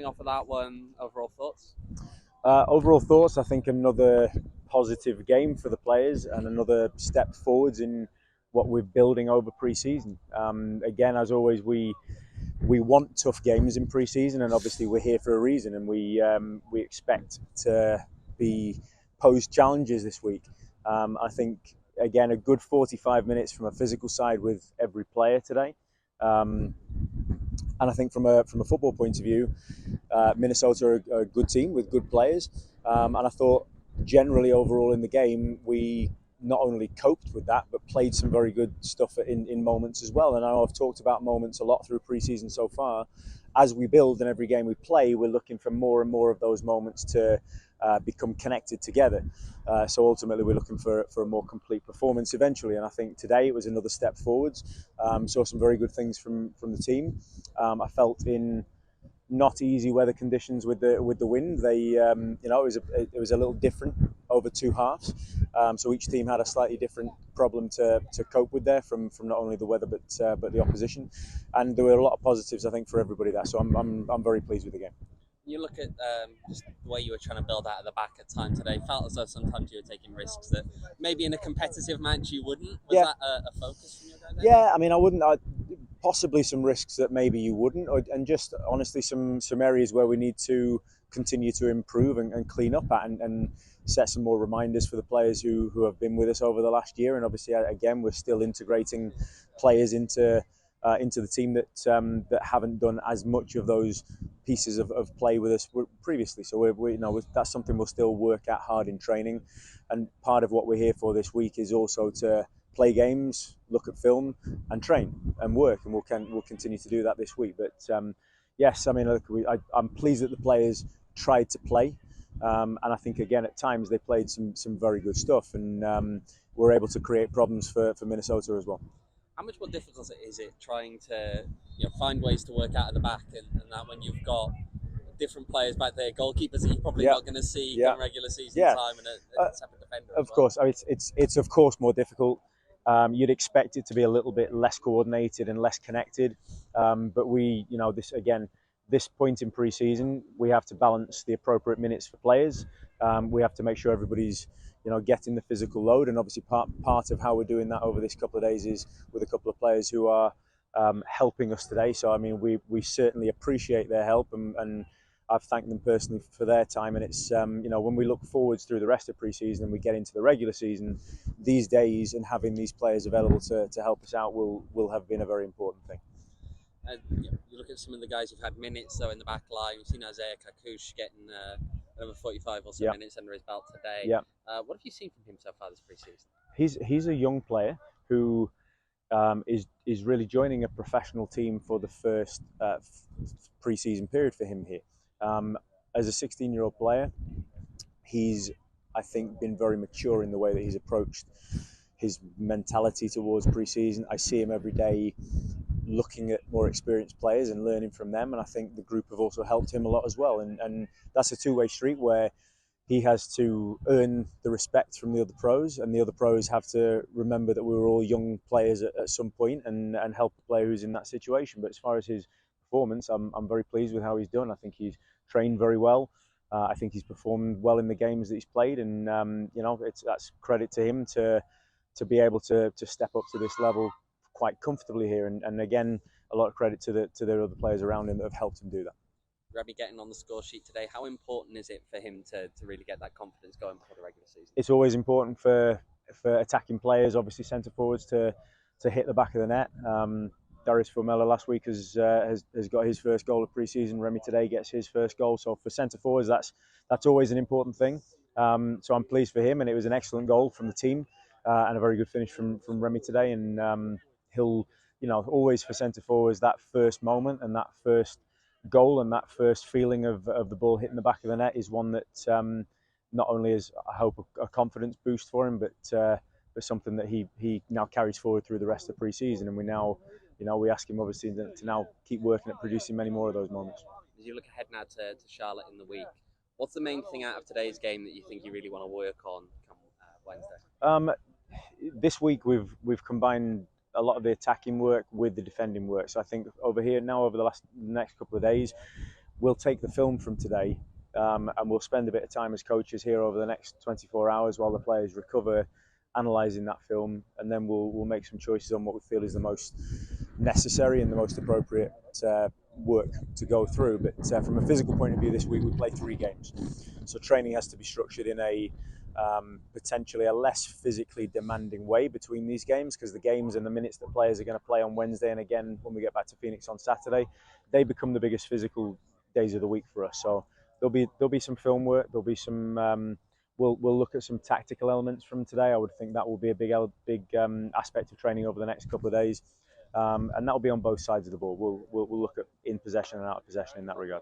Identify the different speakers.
Speaker 1: coming off of that one, overall thoughts?
Speaker 2: Overall thoughts, I think another positive game for the players and another step forwards in what we're building over pre-season. Again, as always, we want tough games in pre-season, and obviously we're here for a reason, and we expect to be posed challenges this week. I think again a good 45 minutes from a physical side with every player today. And I think from a football point of view, Minnesota are a good team with good players. And I thought generally overall in the game, we not only coped with that, but played some very good stuff in moments as well. And I know I've talked about moments a lot through preseason so far. As we build and every game we play, we're looking for more and more of those moments to become connected together. So ultimately, we're looking for a more complete performance eventually. And I think today it was another step forwards. Saw some very good things from the team. I felt in not easy weather conditions with the wind. It was a little different over two halves. So each team had a slightly different problem to cope with there from not only the weather but the opposition. And there were a lot of positives I think for everybody there. So I'm very pleased with the game.
Speaker 1: You look at just the way you were trying to build out of the back at time today. Felt as though sometimes you were taking risks that maybe in a competitive match you wouldn't. Was that a focus from your guy there?
Speaker 2: Yeah, I mean, I wouldn't. Possibly some risks that maybe you wouldn't, and just honestly some areas where we need to continue to improve and clean up at, and set some more reminders for the players who have been with us over the last year. And obviously, again, we're still integrating players into the team that haven't done as much of those pieces of play with us previously. So that's something we'll still work at hard in training. And part of what we're here for this week is also to play games, look at film, and train and work, and we'll continue to do that this week. But yes, I mean, look, I'm pleased that the players tried to play, and I think again at times they played some very good stuff, and were able to create problems for Minnesota as well.
Speaker 1: How much more difficult is it trying to find ways to work out of the back and that when you've got different players back there, goalkeepers that you're probably not going to see come regular season time, and a separate defender?
Speaker 2: Of course, I mean, it's of course more difficult. You'd expect it to be a little bit less coordinated and less connected, but this point in pre-season, we have to balance the appropriate minutes for players. We have to make sure everybody's getting the physical load, and obviously part of how we're doing that over this couple of days is with a couple of players who are helping us today. So I mean, we certainly appreciate their help, and I've thanked them personally for their time. And it's when we look forwards through the rest of pre-season and we get into the regular season, these days and having these players available to help us out will have been a very important thing.
Speaker 1: You look at some of the guys who've had minutes though in the back line. We've seen Isaiah Kakush getting over 45 or so minutes under his belt today. What have you seen from him so far this pre-season?
Speaker 2: He's a young player who is really joining a professional team for the first pre-season period for him here. As a 16-year-old player, he's, I think, been very mature in the way that he's approached his mentality towards pre-season. I see him every day looking at more experienced players and learning from them, and I think the group have also helped him a lot as well. And that's a two-way street where he has to earn the respect from the other pros, and the other pros have to remember that we were all young players at some point and help a player who's in that situation. But as far as his performance, I'm very pleased with how he's done. I think he's trained very well. I think he's performed well in the games that he's played, and that's credit to him to be able to step up to this level quite comfortably here. And again, a lot of credit to the other players around him that have helped him do that.
Speaker 1: Remy getting on the score sheet today, how important is it for him to really get that confidence going before the regular season?
Speaker 2: It's always important for attacking players, obviously centre forwards, to hit the back of the net. Darius Formella last week has got his first goal of pre-season. Remy today gets his first goal. So for centre forwards, that's always an important thing. So I'm pleased for him, and it was an excellent goal from the team and a very good finish from Remy today. And he'll, always for centre forwards, that first moment and that first goal and that first feeling of the ball hitting the back of the net is one that not only is, I hope, a confidence boost for him, but something that he now carries forward through the rest of the pre-season. And we now, we ask him obviously to now keep working at producing many more of those moments.
Speaker 1: As you look ahead now to Charlotte in the week, what's the main thing out of today's game that you think you really want to work on come Wednesday?
Speaker 2: This week we've combined a lot of the attacking work with the defending work. So I think over the next couple of days, we'll take the film from today, and we'll spend a bit of time as coaches here over the next 24 hours while the players recover, analysing that film, and then we'll make some choices on what we feel is the most necessary and the most appropriate work to go through. But from a physical point of view, this week we play 3 games, so training has to be structured in a potentially a less physically demanding way between these games, because the games and the minutes that players are going to play on Wednesday and again when we get back to Phoenix on Saturday, they become the biggest physical days of the week for us. So there'll be some film work, there'll be some we'll look at some tactical elements from today. I would think that will be a big aspect of training over the next couple of days, and that will be on both sides of the ball. We'll look at in possession and out of possession in that regard.